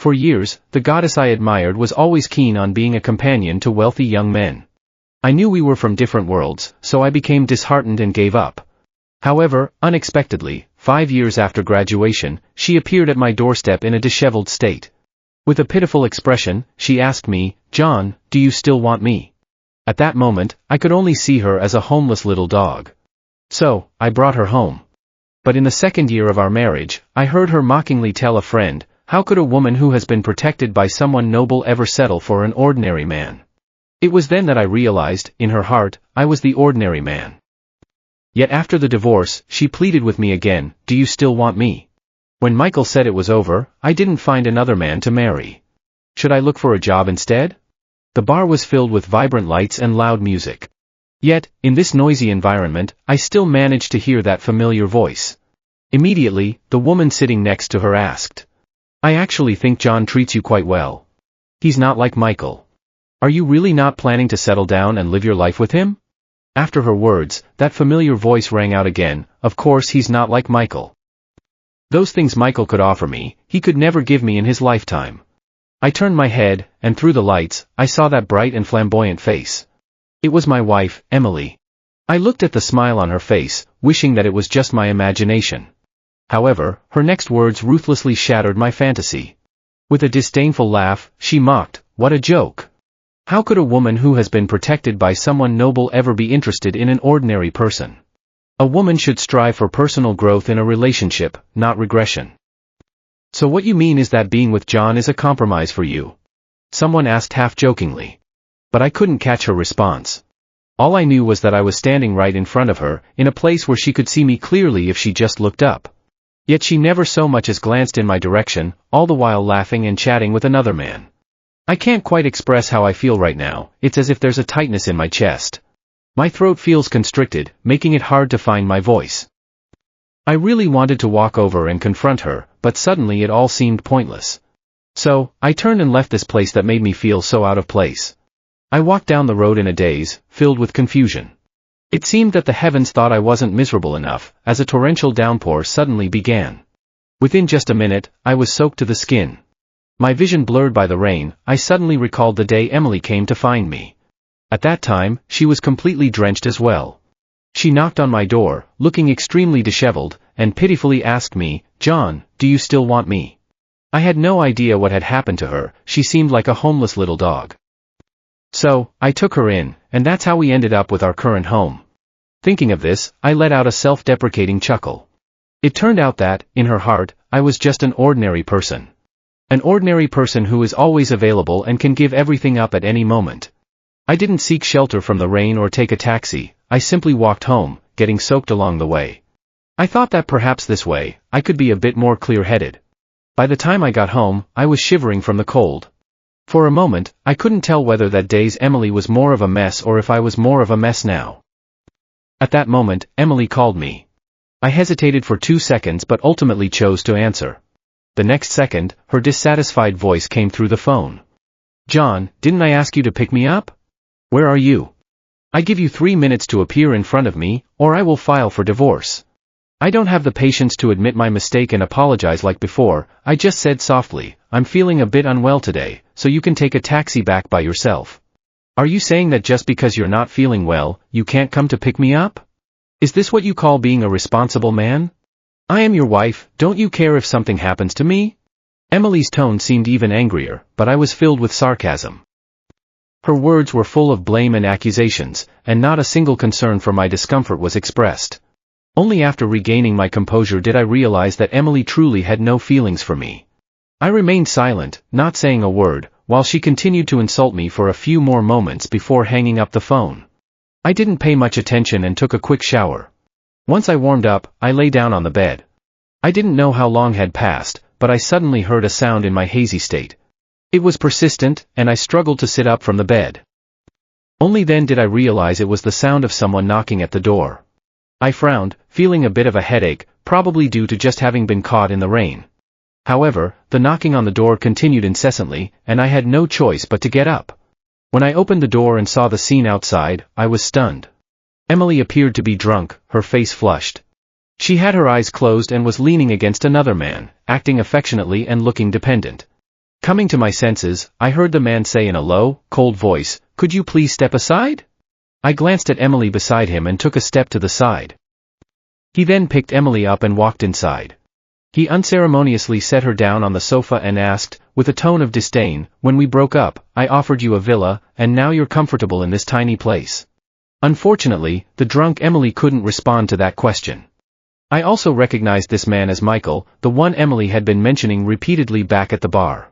For years, the goddess I admired was always keen on being a companion to wealthy young men. I knew we were from different worlds, so I became disheartened and gave up. However, unexpectedly, 5 years after graduation, she appeared at my doorstep in a disheveled state. With a pitiful expression, she asked me, "John, do you still want me?" At that moment, I could only see her as a homeless little dog. So, I brought her home. But in the second year of our marriage, I heard her mockingly tell a friend, "How could a woman who has been protected by someone noble ever settle for an ordinary man?" It was then that I realized, in her heart, I was the ordinary man. Yet after the divorce, she pleaded with me again, "Do you still want me?" When Michael said it was over, I didn't find another man to marry. Should I look for a job instead? The bar was filled with vibrant lights and loud music. Yet, in this noisy environment, I still managed to hear that familiar voice. Immediately, the woman sitting next to her asked, "I actually think John treats you quite well. He's not like Michael. Are you really not planning to settle down and live your life with him?" After her words, that familiar voice rang out again, "Of course he's not like Michael. Those things Michael could offer me, he could never give me in his lifetime." I turned my head, and through the lights, I saw that bright and flamboyant face. It was my wife, Emily. I looked at the smile on her face, wishing that it was just my imagination. However, her next words ruthlessly shattered my fantasy. With a disdainful laugh, she mocked, "What a joke! How could a woman who has been protected by someone noble ever be interested in an ordinary person? A woman should strive for personal growth in a relationship, not regression." "So what you mean is that being with John is a compromise for you?" someone asked half-jokingly. But I couldn't catch her response. All I knew was that I was standing right in front of her, in a place where she could see me clearly if she just looked up. Yet she never so much as glanced in my direction, all the while laughing and chatting with another man. I can't quite express how I feel right now. It's as if there's a tightness in my chest. My throat feels constricted, making it hard to find my voice. I really wanted to walk over and confront her, but suddenly it all seemed pointless. So, I turned and left this place that made me feel so out of place. I walked down the road in a daze, filled with confusion. It seemed that the heavens thought I wasn't miserable enough, as a torrential downpour suddenly began. Within just a minute, I was soaked to the skin. My vision blurred by the rain, I suddenly recalled the day Emily came to find me. At that time, she was completely drenched as well. She knocked on my door, looking extremely disheveled, and pitifully asked me, "John, do you still want me?" I had no idea what had happened to her. She seemed like a homeless little dog. So, I took her in, and that's how we ended up with our current home. Thinking of this, I let out a self-deprecating chuckle. It turned out that, in her heart, I was just an ordinary person. An ordinary person who is always available and can give everything up at any moment. I didn't seek shelter from the rain or take a taxi. I simply walked home, getting soaked along the way. I thought that perhaps this way, I could be a bit more clear-headed. By the time I got home, I was shivering from the cold. For a moment, I couldn't tell whether that day's Emily was more of a mess or if I was more of a mess now. At that moment, Emily called me. I hesitated for 2 seconds but ultimately chose to answer. The next second, her dissatisfied voice came through the phone. "John, didn't I ask you to pick me up? Where are you? I give you 3 minutes to appear in front of me, or I will file for divorce." I don't have the patience to admit my mistake and apologize like before. I just said softly, "I'm feeling a bit unwell today, so you can take a taxi back by yourself." "Are you saying that just because you're not feeling well, you can't come to pick me up? Is this what you call being a responsible man? I am your wife, don't you care if something happens to me?" Emily's tone seemed even angrier, but I was filled with sarcasm. Her words were full of blame and accusations, and not a single concern for my discomfort was expressed. Only after regaining my composure did I realize that Emily truly had no feelings for me. I remained silent, not saying a word, while she continued to insult me for a few more moments before hanging up the phone. I didn't pay much attention and took a quick shower. Once I warmed up, I lay down on the bed. I didn't know how long had passed, but I suddenly heard a sound in my hazy state. It was persistent, and I struggled to sit up from the bed. Only then did I realize it was the sound of someone knocking at the door. I frowned, feeling a bit of a headache, probably due to just having been caught in the rain. However, the knocking on the door continued incessantly, and I had no choice but to get up. When I opened the door and saw the scene outside, I was stunned. Emily appeared to be drunk, her face flushed. She had her eyes closed and was leaning against another man, acting affectionately and looking dependent. Coming to my senses, I heard the man say in a low, cold voice, "Could you please step aside?" I glanced at Emily beside him and took a step to the side. He then picked Emily up and walked inside. He unceremoniously set her down on the sofa and asked, with a tone of disdain, "When we broke up, I offered you a villa, and now you're comfortable in this tiny place." Unfortunately, the drunk Emily couldn't respond to that question. I also recognized this man as Michael, the one Emily had been mentioning repeatedly back at the bar.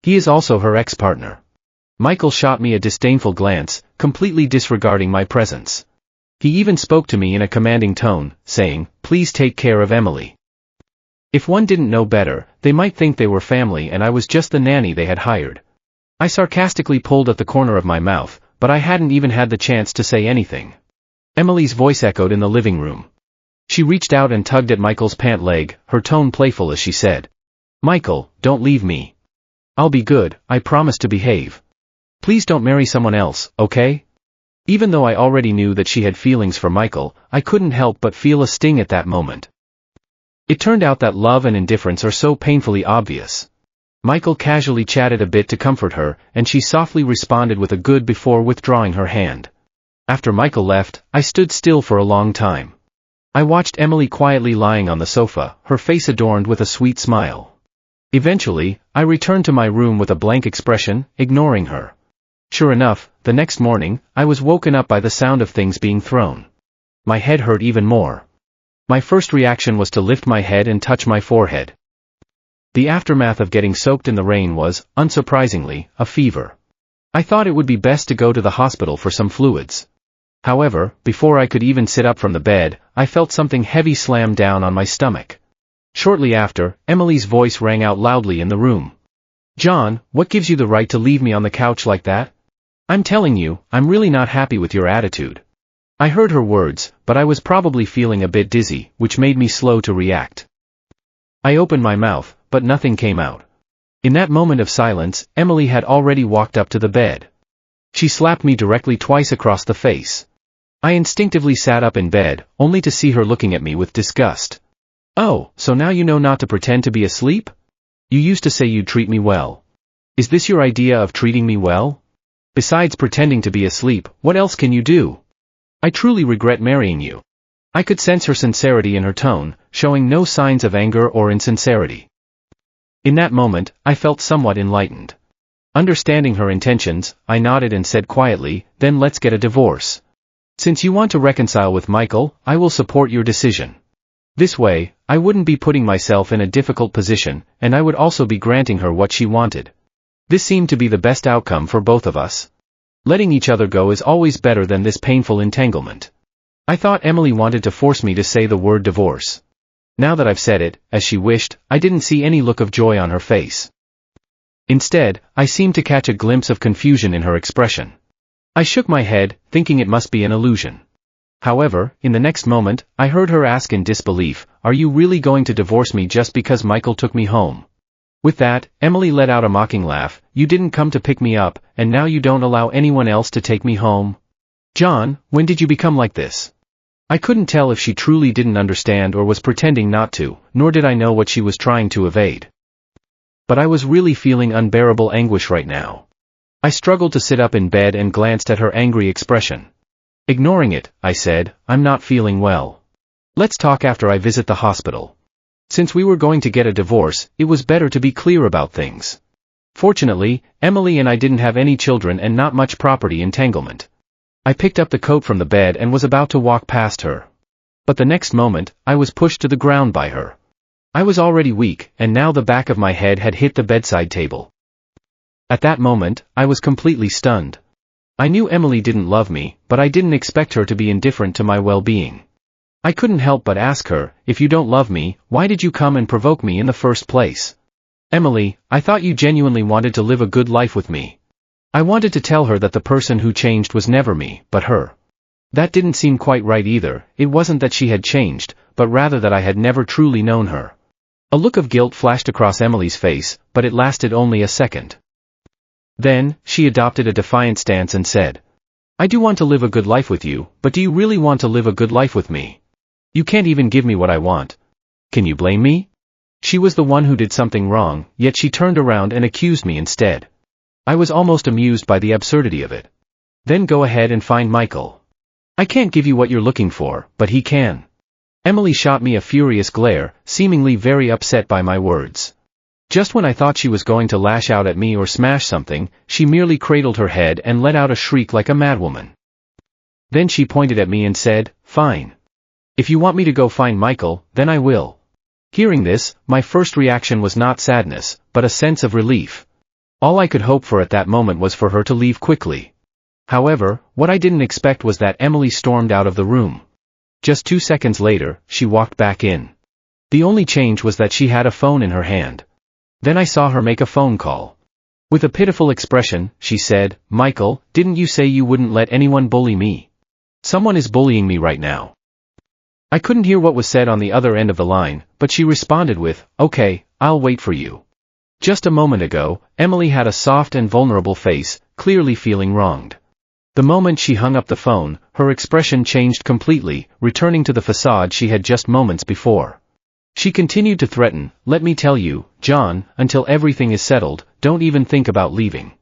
He is also her ex-partner. Michael shot me a disdainful glance, completely disregarding my presence. He even spoke to me in a commanding tone, saying, "Please take care of Emily." If one didn't know better, they might think they were family and I was just the nanny they had hired. I sarcastically pulled at the corner of my mouth, but I hadn't even had the chance to say anything. Emily's voice echoed in the living room. She reached out and tugged at Michael's pant leg, her tone playful as she said, "Michael, don't leave me. I'll be good, I promise to behave. Please don't marry someone else, okay?" Even though I already knew that she had feelings for Michael, I couldn't help but feel a sting at that moment. It turned out that love and indifference are so painfully obvious. Michael casually chatted a bit to comfort her, and she softly responded with a good before withdrawing her hand. After Michael left, I stood still for a long time. I watched Emily quietly lying on the sofa, her face adorned with a sweet smile. Eventually, I returned to my room with a blank expression, ignoring her. Sure enough, the next morning, I was woken up by the sound of things being thrown. My head hurt even more. My first reaction was to lift my head and touch my forehead. The aftermath of getting soaked in the rain was, unsurprisingly, a fever. I thought it would be best to go to the hospital for some fluids. However, before I could even sit up from the bed, I felt something heavy slam down on my stomach. Shortly after, Emily's voice rang out loudly in the room. "John, what gives you the right to leave me on the couch like that? I'm telling you, I'm really not happy with your attitude." I heard her words, but I was probably feeling a bit dizzy, which made me slow to react. I opened my mouth, but nothing came out. In that moment of silence, Emily had already walked up to the bed. She slapped me directly twice across the face. I instinctively sat up in bed, only to see her looking at me with disgust. "Oh, so now you know not to pretend to be asleep? You used to say you'd treat me well. Is this your idea of treating me well? Besides pretending to be asleep, what else can you do? I truly regret marrying you." I could sense her sincerity in her tone, showing no signs of anger or insincerity. In that moment, I felt somewhat enlightened. Understanding her intentions, I nodded and said quietly, "Then let's get a divorce. Since you want to reconcile with Michael, I will support your decision. This way, I wouldn't be putting myself in a difficult position, and I would also be granting her what she wanted. This seemed to be the best outcome for both of us. Letting each other go is always better than this painful entanglement." I thought Emily wanted to force me to say the word divorce. Now that I've said it, as she wished, I didn't see any look of joy on her face. Instead, I seemed to catch a glimpse of confusion in her expression. I shook my head, thinking it must be an illusion. However, in the next moment, I heard her ask in disbelief, "Are you really going to divorce me just because Michael took me home?" With that, Emily let out a mocking laugh. "You didn't come to pick me up, and now you don't allow anyone else to take me home? John, when did you become like this?" I couldn't tell if she truly didn't understand or was pretending not to, nor did I know what she was trying to evade. But I was really feeling unbearable anguish right now. I struggled to sit up in bed and glanced at her angry expression. Ignoring it, I said, "I'm not feeling well. Let's talk after I visit the hospital." Since we were going to get a divorce, it was better to be clear about things. Fortunately, Emily and I didn't have any children and not much property entanglement. I picked up the coat from the bed and was about to walk past her. But the next moment, I was pushed to the ground by her. I was already weak, and now the back of my head had hit the bedside table. At that moment, I was completely stunned. I knew Emily didn't love me, but I didn't expect her to be indifferent to my well-being. I couldn't help but ask her, "If you don't love me, why did you come and provoke me in the first place?" "Emily, I thought you genuinely wanted to live a good life with me." I wanted to tell her that the person who changed was never me, but her. That didn't seem quite right either. It wasn't that she had changed, but rather that I had never truly known her. A look of guilt flashed across Emily's face, but it lasted only a second. Then, she adopted a defiant stance and said, "I do want to live a good life with you, but do you really want to live a good life with me? You can't even give me what I want. Can you blame me?" She was the one who did something wrong, yet she turned around and accused me instead. I was almost amused by the absurdity of it. Then go ahead and find Michael. I can't give you what you're looking for, but he can. Emily shot me a furious glare, seemingly very upset by my words. Just when I thought she was going to lash out at me or smash something, she merely cradled her head and let out a shriek like a madwoman. Then she pointed at me and said, "Fine. If you want me to go find Michael, then I will." Hearing this, my first reaction was not sadness, but a sense of relief. All I could hope for at that moment was for her to leave quickly. However, what I didn't expect was that Emily stormed out of the room. Just 2 seconds later, she walked back in. The only change was that she had a phone in her hand. Then I saw her make a phone call. With a pitiful expression, she said, "Michael, didn't you say you wouldn't let anyone bully me? Someone is bullying me right now." I couldn't hear what was said on the other end of the line, but she responded with, "Okay, I'll wait for you." Just a moment ago, Emily had a soft and vulnerable face, clearly feeling wronged. The moment she hung up the phone, her expression changed completely, returning to the facade she had just moments before. She continued to threaten, "Let me tell you, John, until everything is settled, don't even think about leaving."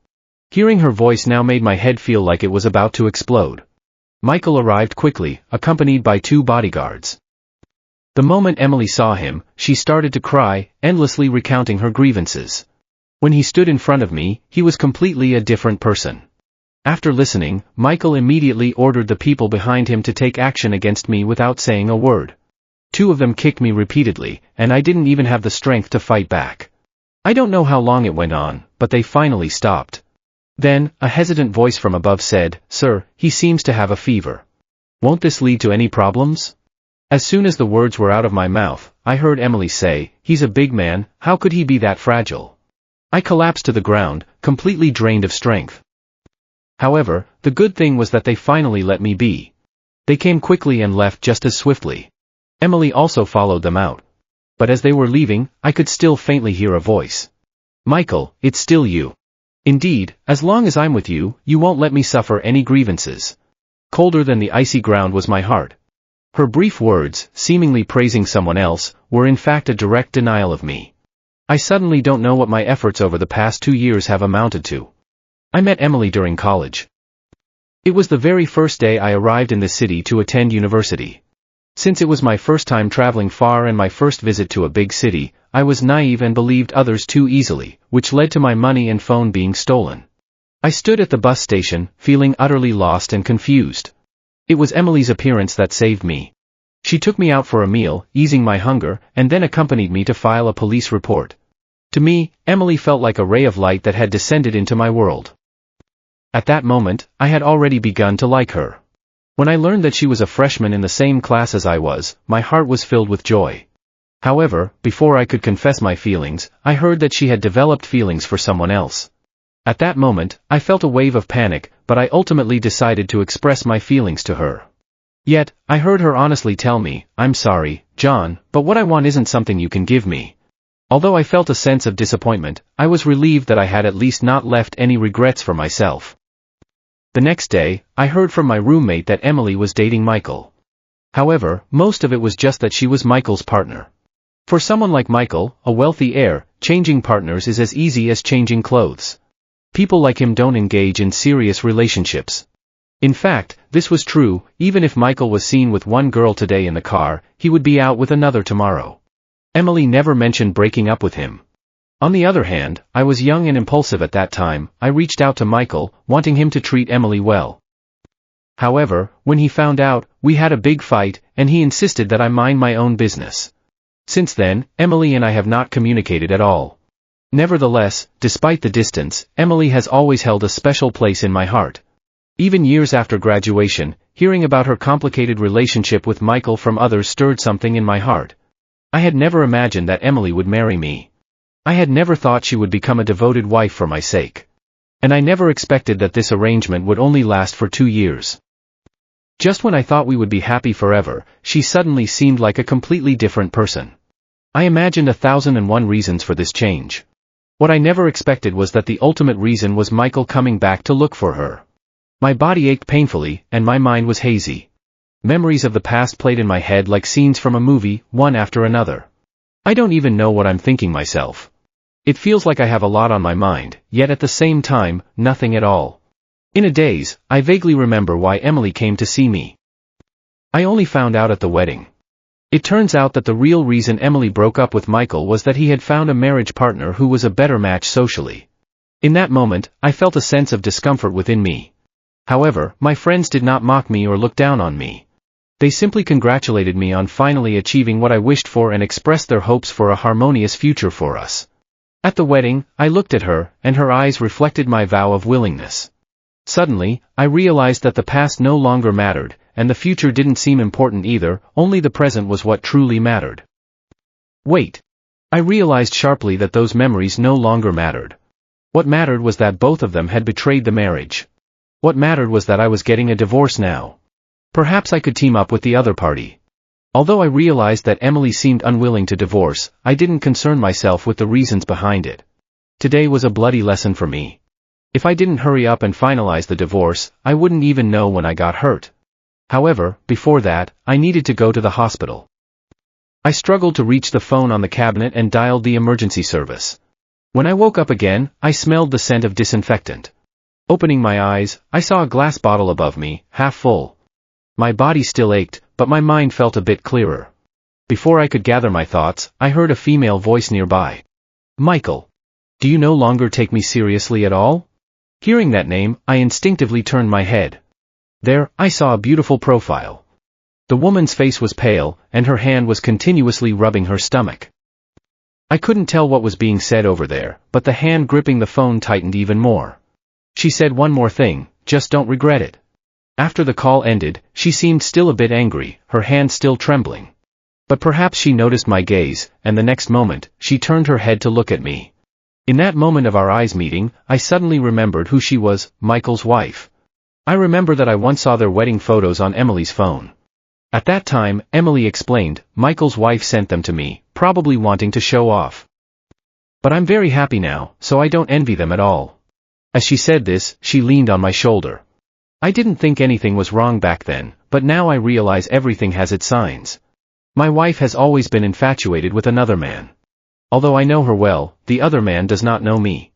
Hearing her voice now made my head feel like it was about to explode. Michael arrived quickly, accompanied by 2 bodyguards. The moment Emily saw him, she started to cry, endlessly recounting her grievances. When he stood in front of me, he was completely a different person. After listening, Michael immediately ordered the people behind him to take action against me without saying a word. 2 of them kicked me repeatedly, and I didn't even have the strength to fight back. I don't know how long it went on, but they finally stopped. Then, a hesitant voice from above said, "Sir, he seems to have a fever. Won't this lead to any problems?" As soon as the words were out of my mouth, I heard Emily say, "He's a big man, how could he be that fragile?" I collapsed to the ground, completely drained of strength. However, the good thing was that they finally let me be. They came quickly and left just as swiftly. Emily also followed them out. But as they were leaving, I could still faintly hear a voice. "Michael, it's still you. Indeed, as long as I'm with you, you won't let me suffer any grievances." Colder than the icy ground was my heart. Her brief words, seemingly praising someone else, were in fact a direct denial of me. I suddenly don't know what my efforts over the past 2 years have amounted to. I met Emily during college. It was the very first day I arrived in the city to attend university. Since it was my first time traveling far and my first visit to a big city, I was naive and believed others too easily, which led to my money and phone being stolen. I stood at the bus station, feeling utterly lost and confused. It was Emily's appearance that saved me. She took me out for a meal, easing my hunger, and then accompanied me to file a police report. To me, Emily felt like a ray of light that had descended into my world. At that moment, I had already begun to like her. When I learned that she was a freshman in the same class as I was, my heart was filled with joy. However, before I could confess my feelings, I heard that she had developed feelings for someone else. At that moment, I felt a wave of panic, but I ultimately decided to express my feelings to her. Yet, I heard her honestly tell me, "I'm sorry, John, but what I want isn't something you can give me." Although I felt a sense of disappointment, I was relieved that I had at least not left any regrets for myself. The next day, I heard from my roommate that Emily was dating Michael. However, most of it was just that she was Michael's partner. For someone like Michael, a wealthy heir, changing partners is as easy as changing clothes. People like him don't engage in serious relationships. In fact, this was true, even if Michael was seen with one girl today in the car, he would be out with another tomorrow. Emily never mentioned breaking up with him. On the other hand, I was young and impulsive at that time. I reached out to Michael, wanting him to treat Emily well. However, when he found out, we had a big fight, and he insisted that I mind my own business. Since then, Emily and I have not communicated at all. Nevertheless, despite the distance, Emily has always held a special place in my heart. Even years after graduation, hearing about her complicated relationship with Michael from others stirred something in my heart. I had never imagined that Emily would marry me. I had never thought she would become a devoted wife for my sake. And I never expected that this arrangement would only last for 2 years. Just when I thought we would be happy forever, she suddenly seemed like a completely different person. I imagined 1,001 reasons for this change. What I never expected was that the ultimate reason was Michael coming back to look for her. My body ached painfully, and my mind was hazy. Memories of the past played in my head like scenes from a movie, one after another. I don't even know what I'm thinking myself. It feels like I have a lot on my mind, yet at the same time, nothing at all. In a daze, I vaguely remember why Emily came to see me. I only found out at the wedding. It turns out that the real reason Emily broke up with Michael was that he had found a marriage partner who was a better match socially. In that moment, I felt a sense of discomfort within me. However, my friends did not mock me or look down on me. They simply congratulated me on finally achieving what I wished for and expressed their hopes for a harmonious future for us. At the wedding, I looked at her, and her eyes reflected my vow of willingness. Suddenly, I realized that the past no longer mattered, and the future didn't seem important either, only the present was what truly mattered. Wait. I realized sharply that those memories no longer mattered. What mattered was that both of them had betrayed the marriage. What mattered was that I was getting a divorce now. Perhaps I could team up with the other party. Although I realized that Emily seemed unwilling to divorce, I didn't concern myself with the reasons behind it. Today was a bloody lesson for me. If I didn't hurry up and finalize the divorce, I wouldn't even know when I got hurt. However, before that, I needed to go to the hospital. I struggled to reach the phone on the cabinet and dialed the emergency service. When I woke up again, I smelled the scent of disinfectant. Opening my eyes, I saw a glass bottle above me, half full. My body still ached, but my mind felt a bit clearer. Before I could gather my thoughts, I heard a female voice nearby. Michael. Do you no longer take me seriously at all? Hearing that name, I instinctively turned my head. There, I saw a beautiful profile. The woman's face was pale, and her hand was continuously rubbing her stomach. I couldn't tell what was being said over there, but the hand gripping the phone tightened even more. She said one more thing, just don't regret it. After the call ended, she seemed still a bit angry, her hand still trembling. But perhaps she noticed my gaze, and the next moment, she turned her head to look at me. In that moment of our eyes meeting, I suddenly remembered who she was, Michael's wife. I remember that I once saw their wedding photos on Emily's phone. At that time, Emily explained, Michael's wife sent them to me, probably wanting to show off. But I'm very happy now, so I don't envy them at all. As she said this, she leaned on my shoulder. I didn't think anything was wrong back then, but now I realize everything has its signs. My wife has always been infatuated with another man. Although I know her well, the other man does not know me.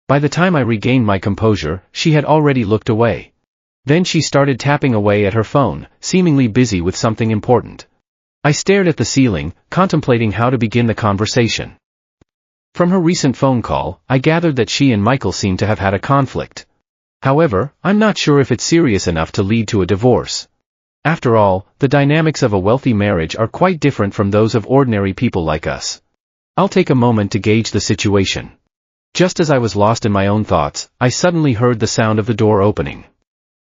By the time I regained my composure, she had already looked away. Then she started tapping away at her phone, seemingly busy with something important. I stared at the ceiling, contemplating how to begin the conversation. From her recent phone call, I gathered that she and Michael seem to have had a conflict. However, I'm not sure if it's serious enough to lead to a divorce. After all, the dynamics of a wealthy marriage are quite different from those of ordinary people like us. I'll take a moment to gauge the situation. Just as I was lost in my own thoughts, I suddenly heard the sound of the door opening.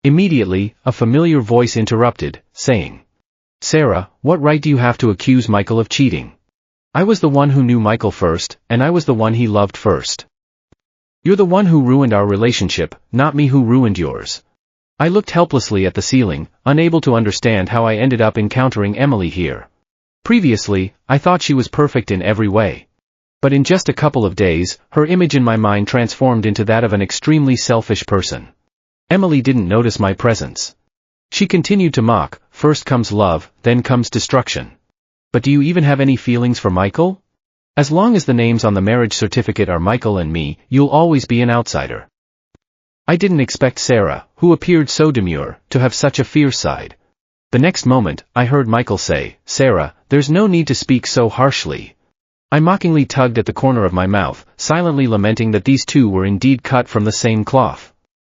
Immediately, a familiar voice interrupted, saying, Sarah, what right do you have to accuse Michael of cheating? I was the one who knew Michael first, and I was the one he loved first. You're the one who ruined our relationship, not me who ruined yours. I looked helplessly at the ceiling, unable to understand how I ended up encountering Emily here. Previously, I thought she was perfect in every way. But in just a couple of days, her image in my mind transformed into that of an extremely selfish person. Emily didn't notice my presence. She continued to mock, first comes love, then comes destruction. But do you even have any feelings for Michael? As long as the names on the marriage certificate are Michael and me, you'll always be an outsider. I didn't expect Sarah, who appeared so demure, to have such a fierce side. The next moment, I heard Michael say, Sarah, there's no need to speak so harshly. I mockingly tugged at the corner of my mouth, silently lamenting that these two were indeed cut from the same cloth.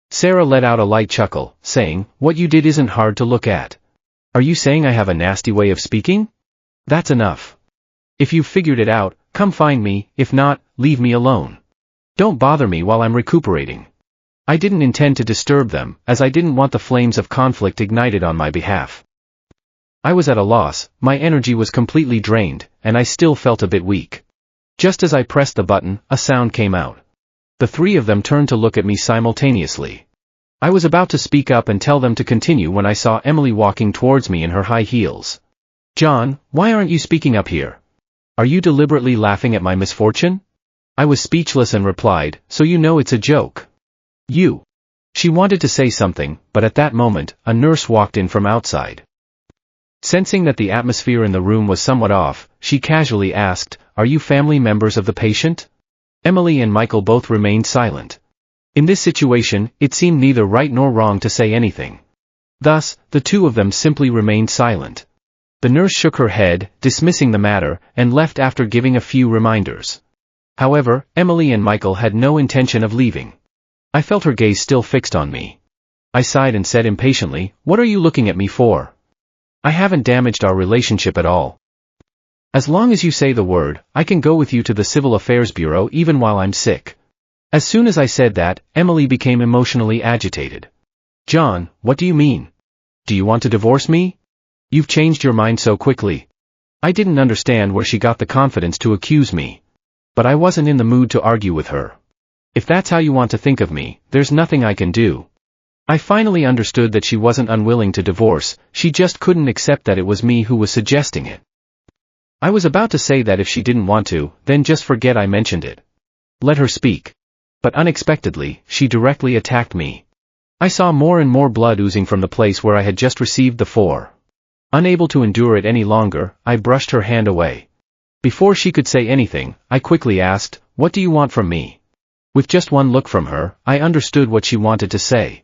Sarah let out a light chuckle, saying, what you did isn't hard to look at. Are you saying I have a nasty way of speaking? That's enough. If you've figured it out, come find me, if not, leave me alone. Don't bother me while I'm recuperating. I didn't intend to disturb them, as I didn't want the flames of conflict ignited on my behalf. I was at a loss, my energy was completely drained, and I still felt a bit weak. Just as I pressed the button, a sound came out. The three of them turned to look at me simultaneously. I was about to speak up and tell them to continue when I saw Emily walking towards me in her high heels. John, why aren't you speaking up here? Are you deliberately laughing at my misfortune? I was speechless and replied, so you know it's a joke. You. She wanted to say something, but at that moment, a nurse walked in from outside. Sensing that the atmosphere in the room was somewhat off, she casually asked, "Are you family members of the patient?" Emily and Michael both remained silent. In this situation, it seemed neither right nor wrong to say anything. Thus, the two of them simply remained silent. The nurse shook her head, dismissing the matter, and left after giving a few reminders. However, Emily and Michael had no intention of leaving. I felt her gaze still fixed on me. I sighed and said impatiently, "What are you looking at me for? I haven't damaged our relationship at all. As long as you say the word, I can go with you to the Civil Affairs Bureau even while I'm sick." As soon as I said that, Emily became emotionally agitated. "John, what do you mean? Do you want to divorce me? You've changed your mind so quickly." I didn't understand where she got the confidence to accuse me. But I wasn't in the mood to argue with her. If that's how you want to think of me, there's nothing I can do. I finally understood that she wasn't unwilling to divorce, she just couldn't accept that it was me who was suggesting it. I was about to say that if she didn't want to, then just forget I mentioned it. Let her speak. But unexpectedly, she directly attacked me. I saw more and more blood oozing from the place where I had just received the 4. Unable to endure it any longer, I brushed her hand away. Before she could say anything, I quickly asked, "What do you want from me?" With just one look from her, I understood what she wanted to say.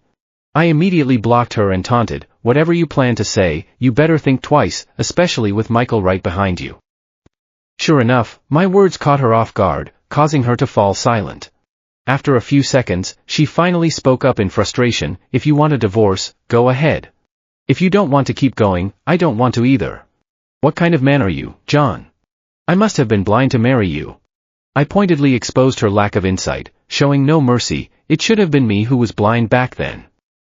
I immediately blocked her and taunted, "Whatever you plan to say, you better think twice, especially with Michael right behind you." Sure enough, my words caught her off guard, causing her to fall silent. After a few seconds, she finally spoke up in frustration, "If you want a divorce, go ahead. If you don't want to keep going, I don't want to either. What kind of man are you, John? I must have been blind to marry you." I pointedly exposed her lack of insight, showing no mercy. It should have been me who was blind back then.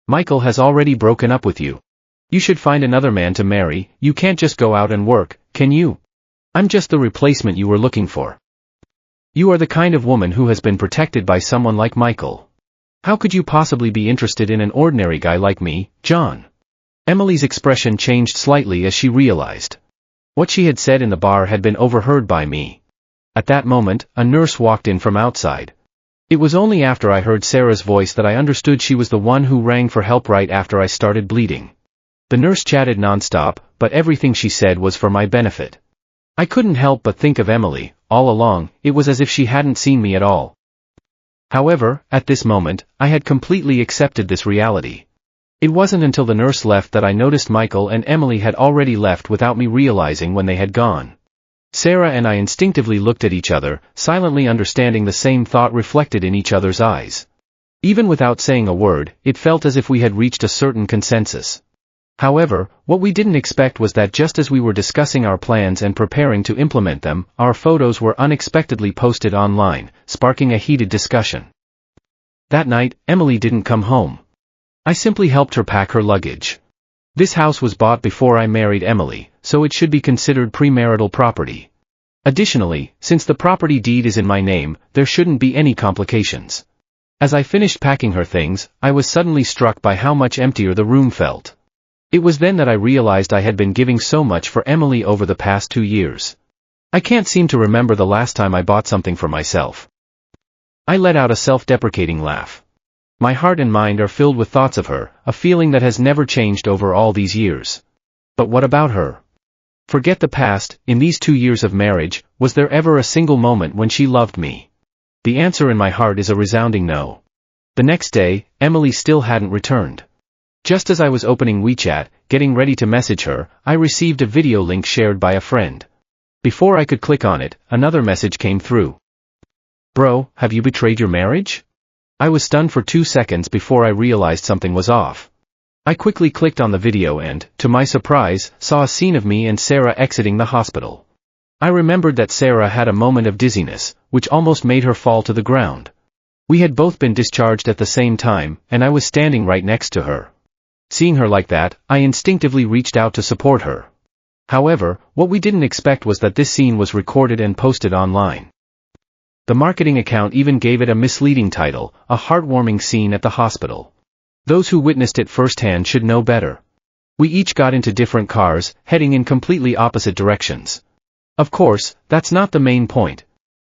"Michael has already broken up with you. You should find another man to marry, you can't just go out and work, can you? I'm just the replacement you were looking for. You are the kind of woman who has been protected by someone like Michael. How could you possibly be interested in an ordinary guy like me, John?" Emily's expression changed slightly as she realized. What she had said in the bar had been overheard by me. At that moment, a nurse walked in from outside. It was only after I heard Sarah's voice that I understood she was the one who rang for help right after I started bleeding. The nurse chatted nonstop, but everything she said was for my benefit. I couldn't help but think of Emily. All along, it was as if she hadn't seen me at all. However, at this moment, I had completely accepted this reality. It wasn't until the nurse left that I noticed Michael and Emily had already left without me realizing when they had gone. Sarah and I instinctively looked at each other, silently understanding the same thought reflected in each other's eyes. Even without saying a word, it felt as if we had reached a certain consensus. However, what we didn't expect was that just as we were discussing our plans and preparing to implement them, our photos were unexpectedly posted online, sparking a heated discussion. That night, Emily didn't come home. I simply helped her pack her luggage. This house was bought before I married Emily, so it should be considered premarital property. Additionally, since the property deed is in my name, there shouldn't be any complications. As I finished packing her things, I was suddenly struck by how much emptier the room felt. It was then that I realized I had been giving so much for Emily over the past 2 years. I can't seem to remember the last time I bought something for myself. I let out a self-deprecating laugh. My heart and mind are filled with thoughts of her, a feeling that has never changed over all these years. But what about her? Forget the past, in these 2 years of marriage, was there ever a single moment when she loved me? The answer in my heart is a resounding no. The next day, Emily still hadn't returned. Just as I was opening WeChat, getting ready to message her, I received a video link shared by a friend. Before I could click on it, another message came through. "Bro, have you betrayed your marriage?" I was stunned for 2 seconds before I realized something was off. I quickly clicked on the video and, to my surprise, saw a scene of me and Sarah exiting the hospital. I remembered that Sarah had a moment of dizziness, which almost made her fall to the ground. We had both been discharged at the same time, and I was standing right next to her. Seeing her like that, I instinctively reached out to support her. However, what we didn't expect was that this scene was recorded and posted online. The marketing account even gave it a misleading title, "A Heartwarming Scene at the Hospital." Those who witnessed it firsthand should know better. We each got into different cars, heading in completely opposite directions. Of course, that's not the main point.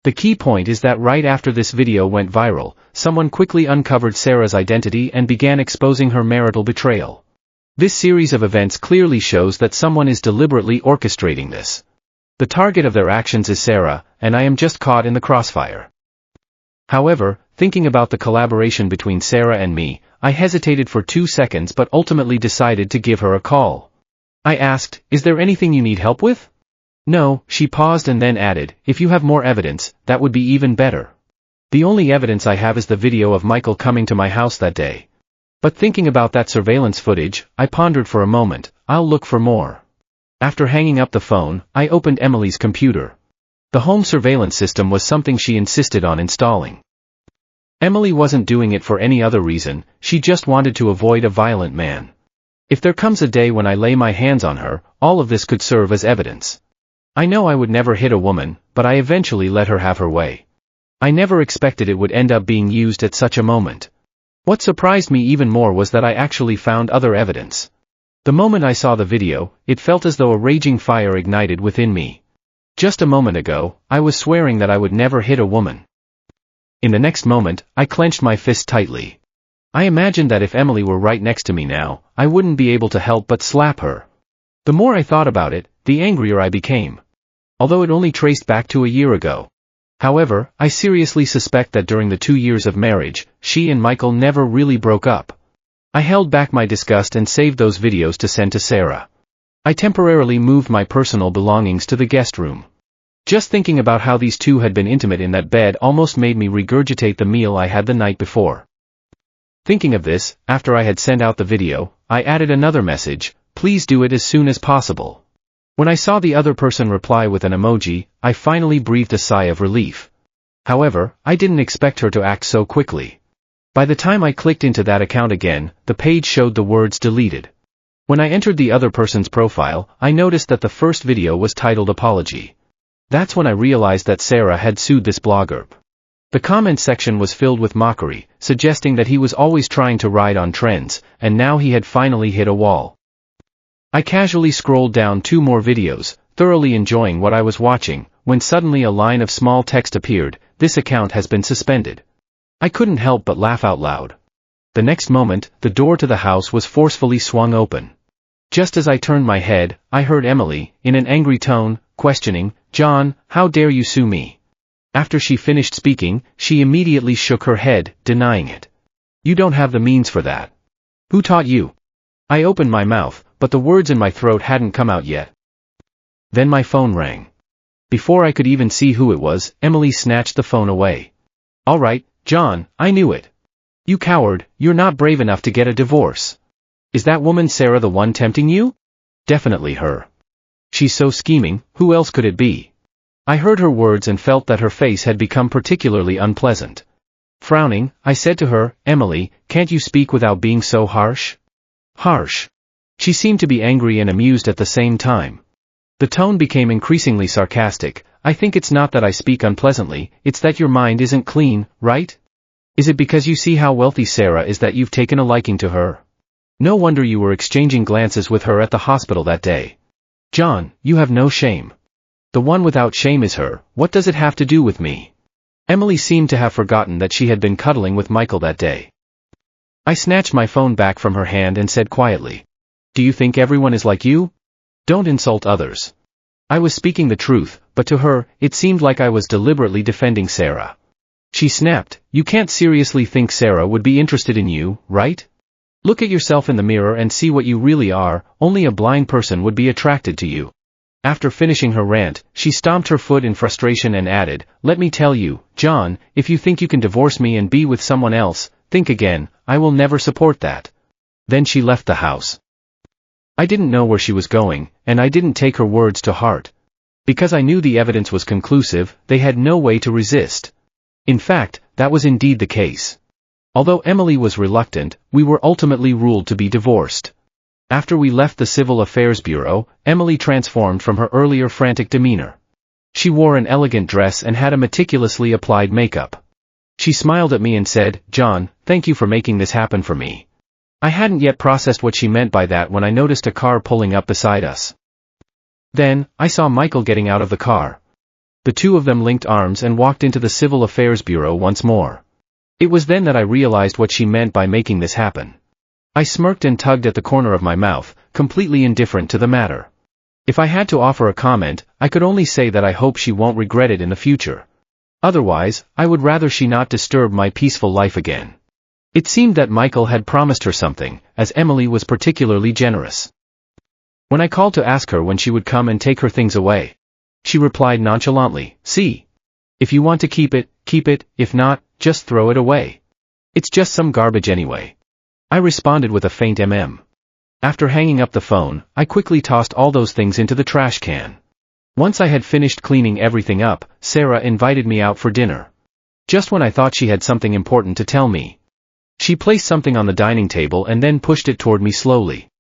The key point is that right after this video went viral, someone quickly uncovered Sarah's identity and began exposing her marital betrayal. This series of events clearly shows that someone is deliberately orchestrating this. The target of their actions is Sarah, and I am just caught in the crossfire. However, thinking about the collaboration between Sarah and me, I hesitated for 2 seconds but ultimately decided to give her a call. I asked, "Is there anything you need help with?" "No," she paused and then added, "If you have more evidence, that would be even better." The only evidence I have is the video of Michael coming to my house that day. But thinking about that surveillance footage, I pondered for a moment. I'll look for more. After hanging up the phone, I opened Emily's computer. The home surveillance system was something she insisted on installing. Emily wasn't doing it for any other reason, she just wanted to avoid a violent man. If there comes a day when I lay my hands on her, all of this could serve as evidence. I know I would never hit a woman, but I eventually let her have her way. I never expected it would end up being used at such a moment. What surprised me even more was that I actually found other evidence. The moment I saw the video, it felt as though a raging fire ignited within me. Just a moment ago, I was swearing that I would never hit a woman. In the next moment, I clenched my fist tightly. I imagined that if Emily were right next to me now, I wouldn't be able to help but slap her. The more I thought about it, the angrier I became. Although it only traced back to a year ago. However, I seriously suspect that during the 2 years of marriage, she and Michael never really broke up. I held back my disgust and saved those videos to send to Sarah. I temporarily moved my personal belongings to the guest room. Just thinking about how these two had been intimate in that bed almost made me regurgitate the meal I had the night before. Thinking of this, after I had sent out the video, I added another message, "Please do it as soon as possible." When I saw the other person reply with an emoji, I finally breathed a sigh of relief. However, I didn't expect her to act so quickly. By the time I clicked into that account again, the page showed the words deleted. When I entered the other person's profile, I noticed that the first video was titled Apology. That's when I realized that Sarah had sued this blogger. The comment section was filled with mockery, suggesting that he was always trying to ride on trends, and now he had finally hit a wall. I casually scrolled down 2 more videos, thoroughly enjoying what I was watching, when suddenly a line of small text appeared, "This account has been suspended." I couldn't help but laugh out loud. The next moment, the door to the house was forcefully swung open. Just as I turned my head, I heard Emily, in an angry tone, questioning, "John, how dare you sue me?" After she finished speaking, she immediately shook her head, denying it. "You don't have the means for that. Who taught you?" I opened my mouth, but the words in my throat hadn't come out yet. Then my phone rang. Before I could even see who it was, Emily snatched the phone away. "All right, John, I knew it. You coward, you're not brave enough to get a divorce. Is that woman Sarah the one tempting you?" "Definitely her. She's so scheming, who else could it be?" I heard her words and felt that her face had become particularly unpleasant. Frowning, I said to her, "Emily, can't you speak without being so harsh?" Harsh. She seemed to be angry and amused at the same time. The tone became increasingly sarcastic. "I think it's not that I speak unpleasantly, it's that your mind isn't clean, right? Is it because you see how wealthy Sarah is that you've taken a liking to her? No wonder you were exchanging glances with her at the hospital that day. John, you have no shame. The one without shame is her. What does it have to do with me?" Emily seemed to have forgotten that she had been cuddling with Michael that day. I snatched my phone back from her hand and said quietly, "Do you think everyone is like you? Don't insult others." I was speaking the truth, but to her, it seemed like I was deliberately defending Sarah. She snapped, "You can't seriously think Sarah would be interested in you, right? Look at yourself in the mirror and see what you really are. Only a blind person would be attracted to you." After finishing her rant, she stomped her foot in frustration and added, "Let me tell you, John, if you think you can divorce me and be with someone else, think again. I will never support that." Then she left the house. I didn't know where she was going, and I didn't take her words to heart. Because I knew the evidence was conclusive, they had no way to resist. In fact, that was indeed the case. Although Emily was reluctant, we were ultimately ruled to be divorced. After we left the Civil Affairs Bureau, Emily transformed from her earlier frantic demeanor. She wore an elegant dress and had a meticulously applied makeup. She smiled at me and said, "John, thank you for making this happen for me." I hadn't yet processed what she meant by that when I noticed a car pulling up beside us. Then, I saw Michael getting out of the car. The two of them linked arms and walked into the Civil Affairs Bureau once more. It was then that I realized what she meant by making this happen. I smirked and tugged at the corner of my mouth, completely indifferent to the matter. If I had to offer a comment, I could only say that I hope she won't regret it in the future. Otherwise, I would rather she not disturb my peaceful life again. It seemed that Michael had promised her something, as Emily was particularly generous. When I called to ask her when she would come and take her things away, she replied nonchalantly, "See. If you want to keep it, if not, just throw it away. It's just some garbage anyway." I responded with a faint After hanging up the phone, I quickly tossed all those things into the trash can. Once I had finished cleaning everything up, Sarah invited me out for dinner. Just when I thought she had something important to tell me, she placed something on the dining table and then pushed it toward me slowly.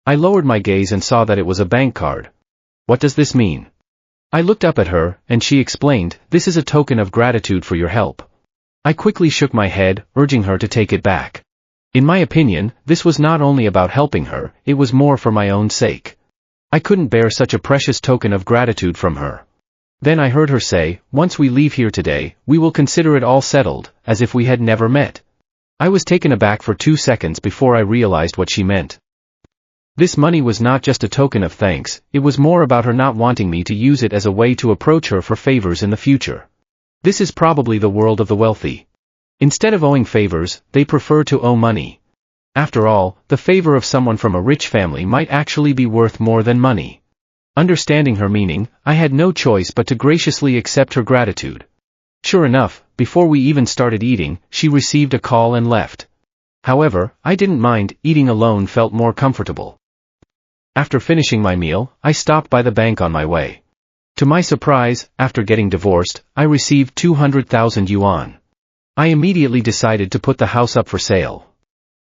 I lowered my gaze and saw that it was a bank card. "What does this mean?" I looked up at her, and she explained, "This is a token of gratitude for your help." I quickly shook my head, urging her to take it back. In my opinion, this was not only about helping her, it was more for my own sake. I couldn't bear such a precious token of gratitude from her. Then I heard her say, "Once we leave here today, we will consider it all settled, as if we had never met." I was taken aback for 2 seconds before I realized what she meant. This money was not just a token of thanks, it was more about her not wanting me to use it as a way to approach her for favors in the future. This is probably the world of the wealthy. Instead of owing favors, they prefer to owe money. After all, the favor of someone from a rich family might actually be worth more than money. Understanding her meaning, I had no choice but to graciously accept her gratitude. Sure enough, before we even started eating, she received a call and left. However, I didn't mind, eating alone felt more comfortable. After finishing my meal, I stopped by the bank on my way. To my surprise, after getting divorced, I received 200,000 yuan. I immediately decided to put the house up for sale.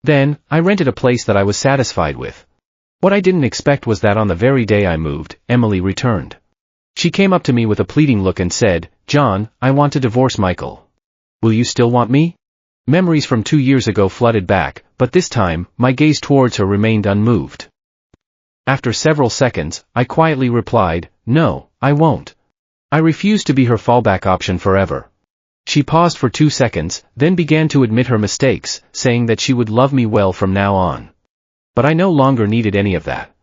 Then, I rented a place that I was satisfied with. What I didn't expect was that on the very day I moved, Emily returned. She came up to me with a pleading look and said, "John, I want to divorce Michael. Will you still want me?" Memories from 2 years ago flooded back, but this time, my gaze towards her remained unmoved. After several seconds, I quietly replied, "No, I won't. I refuse to be her fallback option forever." She paused for 2 seconds, then began to admit her mistakes, saying that she would love me well from now on. But I no longer needed any of that.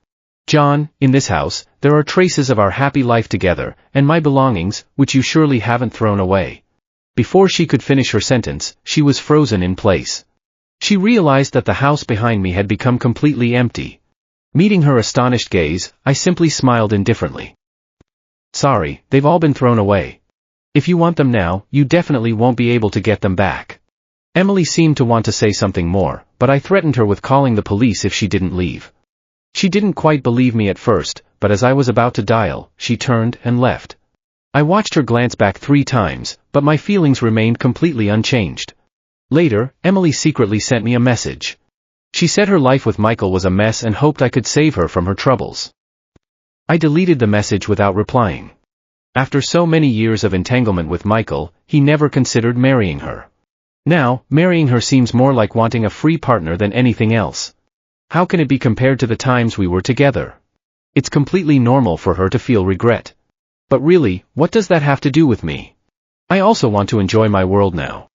"John, in this house, there are traces of our happy life together, and my belongings, which you surely haven't thrown away." Before she could finish her sentence, she was frozen in place. She realized that the house behind me had become completely empty. Meeting her astonished gaze, I simply smiled indifferently. "Sorry, they've all been thrown away. If you want them now, you definitely won't be able to get them back." Emily seemed to want to say something more, but I threatened her with calling the police if she didn't leave. She didn't quite believe me at first, but as I was about to dial, she turned and left. I watched her glance back 3 times, but my feelings remained completely unchanged. Later, Emily secretly sent me a message. She said her life with Michael was a mess and hoped I could save her from her troubles. I deleted the message without replying. After so many years of entanglement with Michael, he never considered marrying her. Now, marrying her seems more like wanting a free partner than anything else. How can it be compared to the times we were together? It's completely normal for her to feel regret. But really, what does that have to do with me? I also want to enjoy my world now.